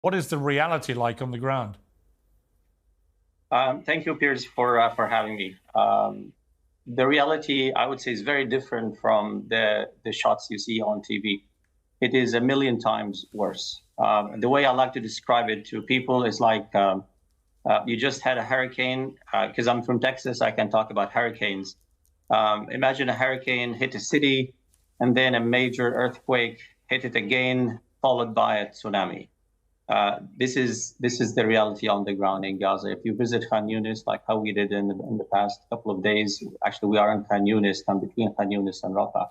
What is the reality like on the ground? Thank you, Piers, for having me. The reality, I would say, is very different from the shots you see on TV. It is a million times worse. The way I like to describe it to people is like you just had a hurricane. Because I'm from Texas, I can talk about hurricanes. Imagine a hurricane hit a city, and then a major earthquake hit it again, followed by a tsunami. This is the reality on the ground in Gaza. If you visit Khan Yunis, like how we did in the past couple of days, actually we are in Khan Yunis, and between Khan Yunis and Rafah.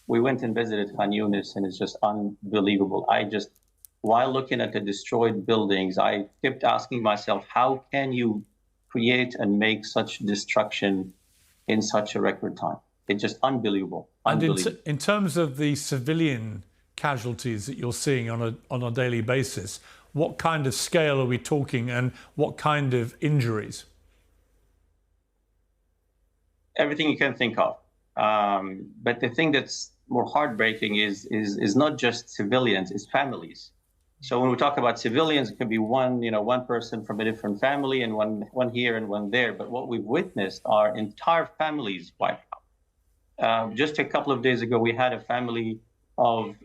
We went and visited Khan Yunis, and it's just unbelievable. While looking at the destroyed buildings, I kept asking myself, how can you create and make such destruction in such a record time? It's just unbelievable. And in terms of the civilian casualties that you're seeing on a daily basis, what kind of scale are we talking, and what kind of injuries? Everything you can think of. But the thing that's more heartbreaking is not just civilians, it's families. So when we talk about civilians, it can be one person from a different family, and one here and one there. But what we've witnessed are entire families wiped out. Just a couple of days ago, we had a family of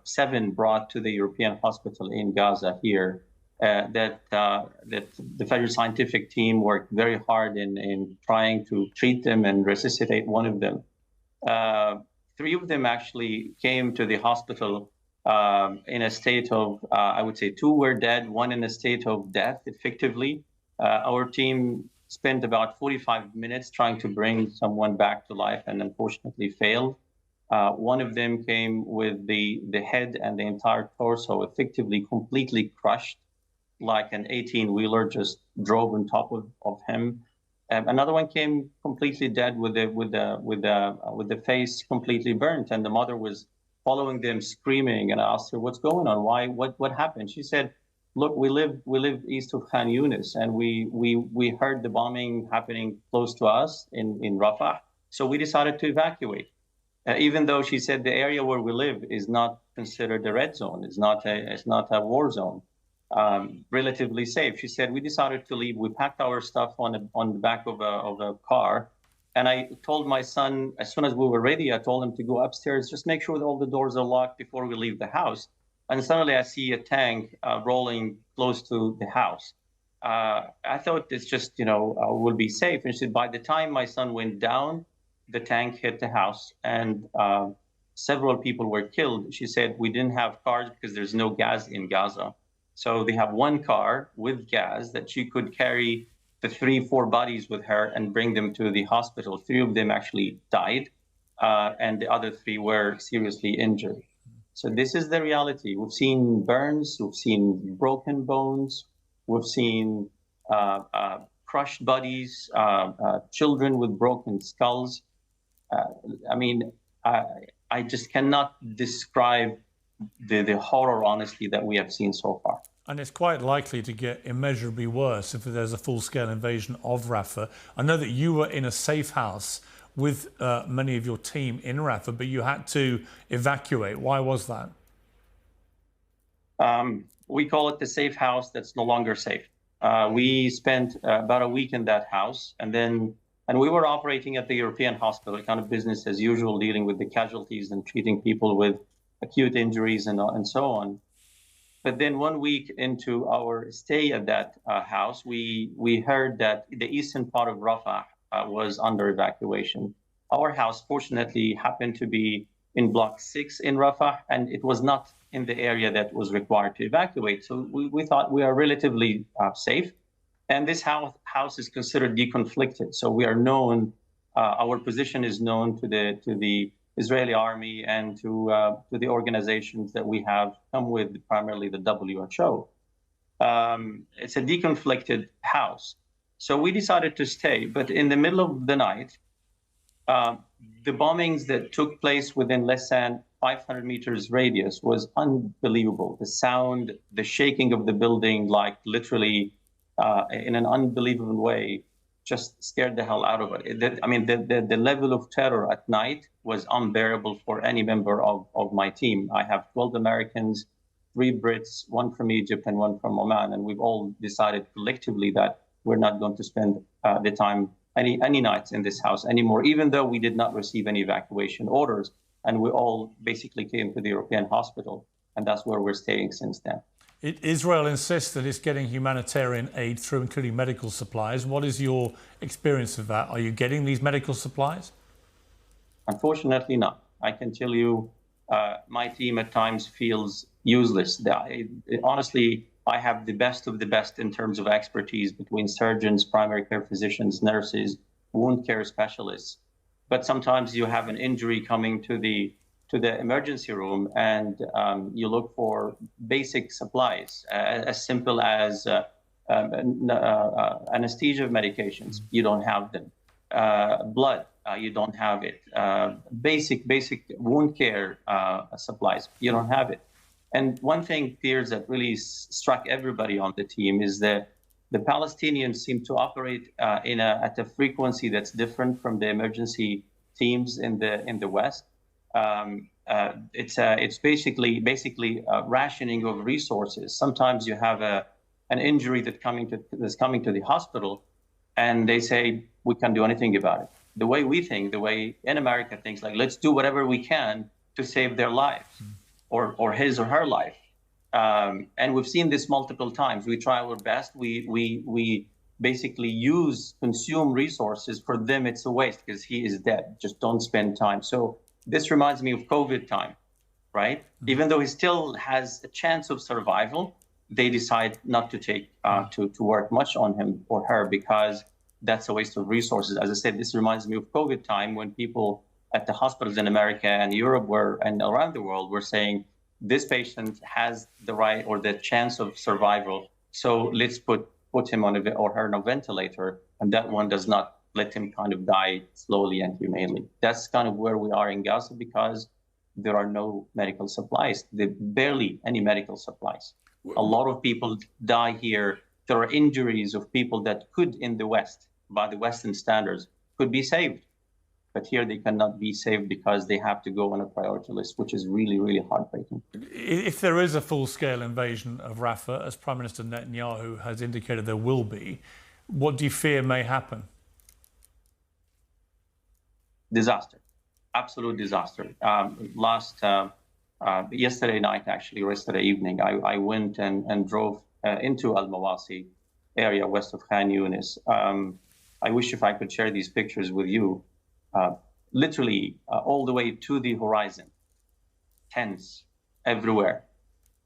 7 brought to the European hospital in Gaza here. That the federal scientific team worked very hard in trying to treat them and resuscitate one of them. 3 of them actually came to the hospital in a state of, I would say 2 were dead, 1 in a state of death, effectively. Our team spent about 45 minutes trying to bring someone back to life, and unfortunately failed. One of them came with the head and the entire torso effectively completely crushed, like an 18-wheeler just drove on top of him. Another one came completely dead with the face completely burnt, and the mother was following them screaming. And I asked her, "What's going on? Why? What happened?" She said, "Look, we live east of Khan Yunis, and we heard the bombing happening close to us in Rafah, so we decided to evacuate." Even though she said the area where we live is not considered a red zone, it's not a war zone, relatively safe. She said we decided to leave. We packed our stuff on the back of a car, and I told my son, as soon as we were ready, I told him to go upstairs, just make sure that all the doors are locked before we leave the house. And suddenly I see a tank rolling close to the house. I thought it's just will be safe. And she said by the time my son went down, the tank hit the house, and several people were killed. She said we didn't have cars because there's no gas in Gaza. So they have 1 car with gas that she could carry the 3-4 bodies with her and bring them to the hospital. 3 of them actually died, and the other 3 were seriously injured. So this is the reality. We've seen burns, we've seen broken bones, we've seen crushed bodies, children with broken skulls. I just cannot describe the horror, honestly, that we have seen so far. And it's quite likely to get immeasurably worse if there's a full-scale invasion of Rafah. I know that you were in a safe house with many of your team in Rafah, but you had to evacuate. Why was that? We call it the safe house that's no longer safe. We spent about a week in that house, and we were operating at the European hospital, kind of business as usual, dealing with the casualties and treating people with acute injuries and so on. But then 1 week into our stay at that house, we heard that the eastern part of Rafah was under evacuation. Our house, fortunately, happened to be in Block 6 in Rafah, and it was not in the area that was required to evacuate. So we thought we are relatively safe. And this house is considered deconflicted. So we are known, our position is known to the Israeli army and to the organizations that we have come with, primarily the WHO. It's a deconflicted house. So we decided to stay. But in the middle of the night, the bombings that took place within less than 500 meters radius was unbelievable. The sound, the shaking of the building, like literally in an unbelievable way, just scared the hell out of it. The level of terror at night was unbearable for any member of my team. I have 12 Americans, 3 Brits, 1 from Egypt and 1 from Oman, and we've all decided collectively that we're not going to spend the time any nights in this house anymore, even though we did not receive any evacuation orders, and we all basically came to the European hospital, and that's where we're staying since then. Israel insists that it's getting humanitarian aid through, including medical supplies. What is your experience of that? Are you getting these medical supplies? Unfortunately, not. I can tell you, my team at times feels useless. Honestly, I have the best of the best in terms of expertise between surgeons, primary care physicians, nurses, wound care specialists. But sometimes you have an injury coming to the emergency room, and you look for basic supplies, as simple as anesthesia medications. You don't have them. Blood, you don't have it. Basic wound care supplies, you don't have it. And one thing, Piers, that really struck everybody on the team is that the Palestinians seem to operate at a frequency that's different from the emergency teams in the West. It's basically rationing of resources. Sometimes you have an injury that's coming to the hospital, and they say we can't do anything about it. The way we think, the way in America thinks, like, let's do whatever we can to save their lives, or his or her life. And we've seen this multiple times. We try our best. We basically consume resources. For them, it's a waste because he is dead. Just don't spend time. So this reminds me of COVID time, right? Even though he still has a chance of survival, they decide not to take to work much on him or her because that's a waste of resources. As I said, this reminds me of COVID time when people at the hospitals in America and Europe and around the world were saying, this patient has the right or the chance of survival, so let's put him on or her on a ventilator, and that one does not let him kind of die slowly and humanely. That's kind of where we are in Gaza because there are no medical supplies. There are barely any medical supplies. A lot of people die here. There are injuries of people that could, in the West, by the Western standards, could be saved. But here they cannot be saved because they have to go on a priority list, which is really, really heartbreaking. If there is a full-scale invasion of Rafah, as Prime Minister Netanyahu has indicated there will be, what do you fear may happen? Disaster, absolute disaster. Yesterday night, actually, or yesterday evening, I went and drove into Al-Mawasi area west of Khan Yunis. I wish if I could share these pictures with you. Literally all the way to the horizon, tents everywhere.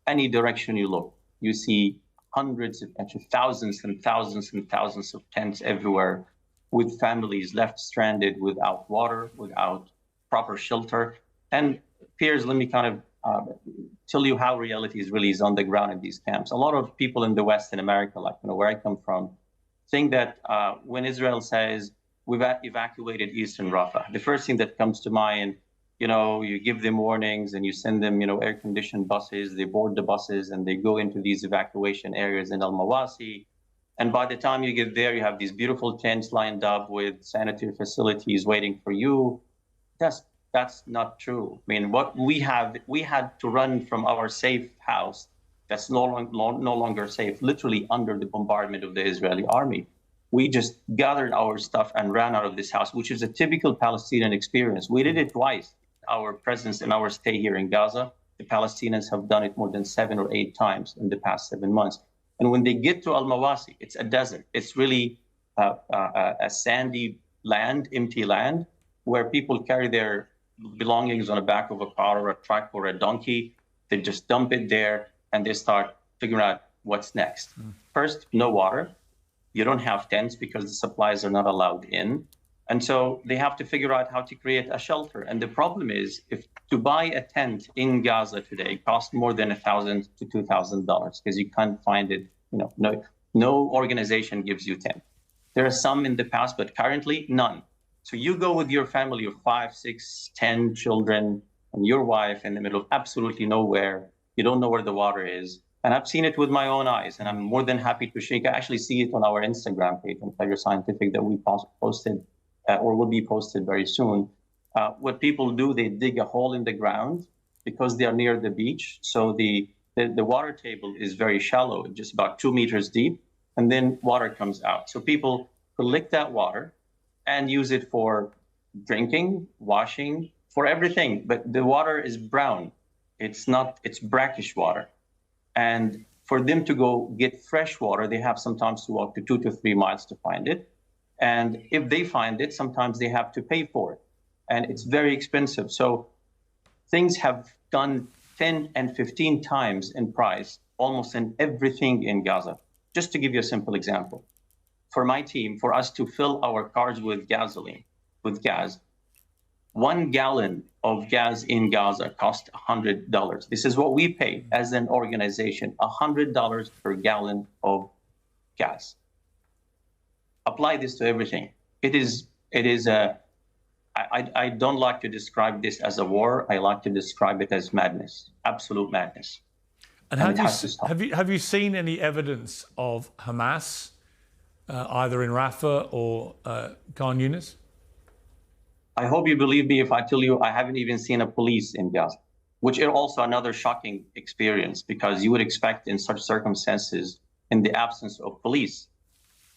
Any direction you look, you see hundreds, actually thousands and thousands and thousands of tents everywhere, with families left stranded without water, without proper shelter. And Piers, let me kind of tell you how reality really is on the ground in these camps. A lot of people in the West, in America, like where I come from, think that when Israel says we've evacuated Eastern Rafah, the first thing that comes to mind, you give them warnings and you send them, air-conditioned buses. They board the buses and they go into these evacuation areas in Al-Mawasi. And by the time you get there, you have these beautiful tents lined up with sanitary facilities waiting for you. That's not true. I mean, what we had to run from our safe house that's no longer safe, literally under the bombardment of the Israeli army. We just gathered our stuff and ran out of this house, which is a typical Palestinian experience. We did it twice. Our presence and our stay here in Gaza, the Palestinians have done it more than 7 or 8 times in the past 7 months. And when they get to Al-Mawasi, it's a desert. It's really a sandy land, empty land, where people carry their belongings on the back of a car or a truck or a donkey. They just dump it there and they start figuring out what's next. First, no water. You don't have tents because the supplies are not allowed in. And so they have to figure out how to create a shelter. And the problem is, if to buy a tent in Gaza today costs more than $1,000 to $2,000 because you can't find it, no organization gives you tent. There are some in the past, but currently none. So you go with your family of 5, 6, 10 children and your wife in the middle of absolutely nowhere. You don't know where the water is. And I've seen it with my own eyes, and I'm more than happy to share. You can actually see it on our Instagram page on Pleasure Scientific that we posted or will be posted very soon. What people do, they dig a hole in the ground because they are near the beach. So the the water table is very shallow, just about 2 meters deep, and then water comes out. So people collect that water and use it for drinking, washing, for everything. But the water is brown. It's brackish water. And for them to go get fresh water, they have sometimes to walk to 2 to 3 miles to find it. And if they find it, sometimes they have to pay for it. And it's very expensive. So things have gone 10 and 15 times in price, almost in everything in Gaza. Just to give you a simple example. For my team, for us to fill our cars with gasoline, with gas, 1 gallon of gas in Gaza cost $100. This is what we pay as an organization, $100 per gallon of gas. Apply this to everything. I don't like to describe this as a war. I like to describe it as madness, absolute madness. And have you seen any evidence of Hamas, either in Rafah or Khan Yunis? I hope you believe me if I tell you I haven't even seen a police in Gaza, which is also another shocking experience, because you would expect in such circumstances, in the absence of police,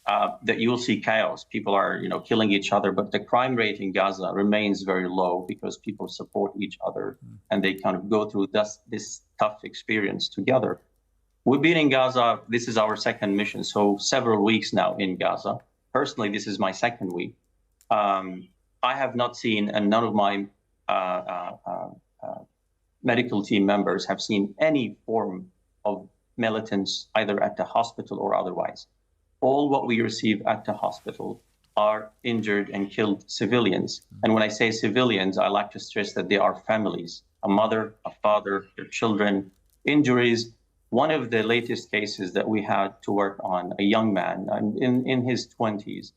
that you will see chaos. People are, killing each other, but the crime rate in Gaza remains very low because people support each other and they kind of go through this tough experience together. We've been in Gaza. This is our second mission, so several weeks now in Gaza. Personally, this is my second week. I have not seen, and none of my medical team members have seen any form of militants, either at the hospital or otherwise. All what we receive at the hospital are injured and killed civilians. And when I say civilians, I like to stress that they are families, a mother, a father, their children, injuries. One of the latest cases that we had to work on, a young man in his 20s,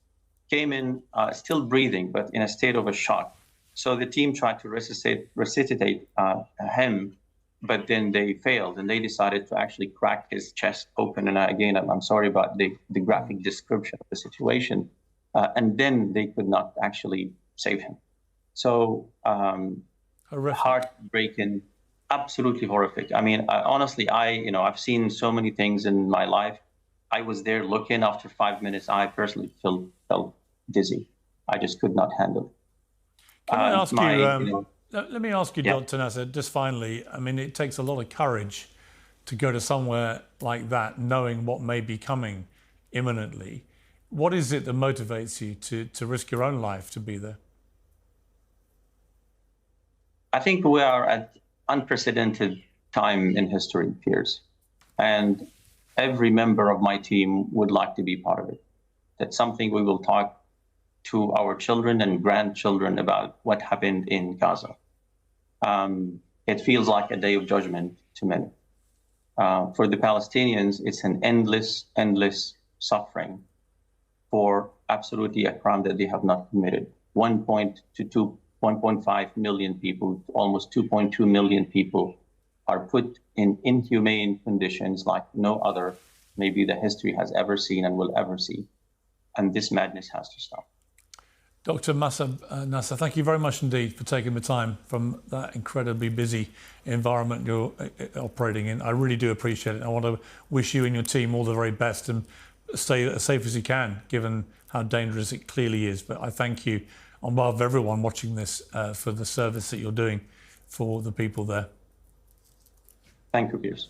came in still breathing, but in a state of a shock. So the team tried to resuscitate him, but then they failed, and they decided to actually crack his chest open. And again, I'm sorry about the graphic description of the situation. And then they could not actually save him. So heartbreaking, absolutely horrific. I mean, honestly, I've seen so many things in my life. I was there looking. After 5 minutes, I personally felt dizzy. I just could not handle it. Can I ask you? Let me ask you, yeah. Dr. Nasser, just finally. I mean, it takes a lot of courage to go to somewhere like that, knowing what may be coming imminently. What is it that motivates you to risk your own life to be there? I think we are at unprecedented time in history, Piers, and every member of my team would like to be part of it. That's something we will talk to our children and grandchildren about what happened in Gaza. It feels like a day of judgment to many. For the Palestinians, it's an endless suffering for absolutely a crime that they have not committed. 1.5 million people, almost 2.2 million people are put in inhumane conditions like no other maybe the history has ever seen and will ever see. And this madness has to stop. Dr. Mosab Nasser, thank you very much indeed for taking the time from that incredibly busy environment you're operating in. I really do appreciate it. I want to wish you and your team all the very best and stay as safe as you can, given how dangerous it clearly is. But I thank you on behalf of everyone watching this for the service that you're doing for the people there. Thank you, Piers.